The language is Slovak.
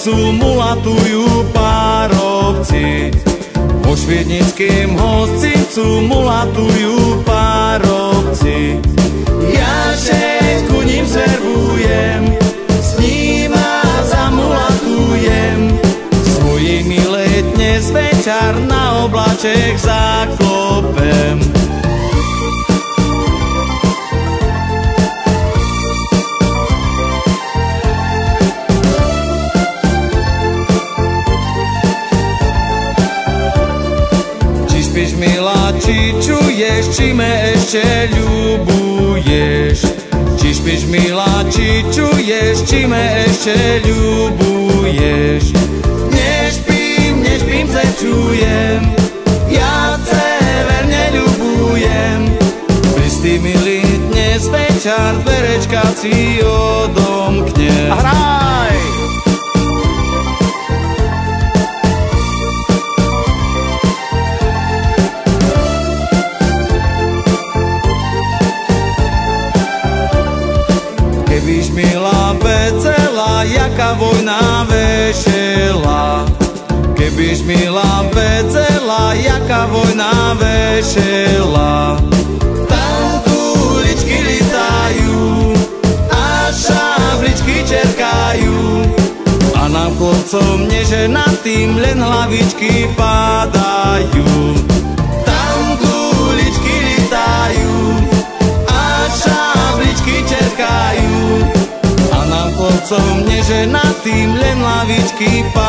hostincu mulatujú párobci. Vo šviednickém hostincu mulatujú párobci. Ja však ku ním servujem, s nima zamulatujem. Svojimi letne z večer na oblaček zaklopem. Či spíš, milá, či čuješ, či me ešte ľubuješ? Či spíš, milá, či čuješ, či me ešte ľubuješ? Nespím, se čujem, ja te verne ľubujem. Pristý, milý, dnes večer dverečka si odomkne. Hraj! Kebyš, milá, vedela, jaká vojna vešela. Kebyš, milá, vedela, jaká vojna vešela. Tam kuličky litajú a šabličky čerkajú a nám chlopcom neženatým len hlavičky padajú. Tam kuličky litajú a šabličky čerkajú a nám chlopcom neženatým len hlavičky padajú.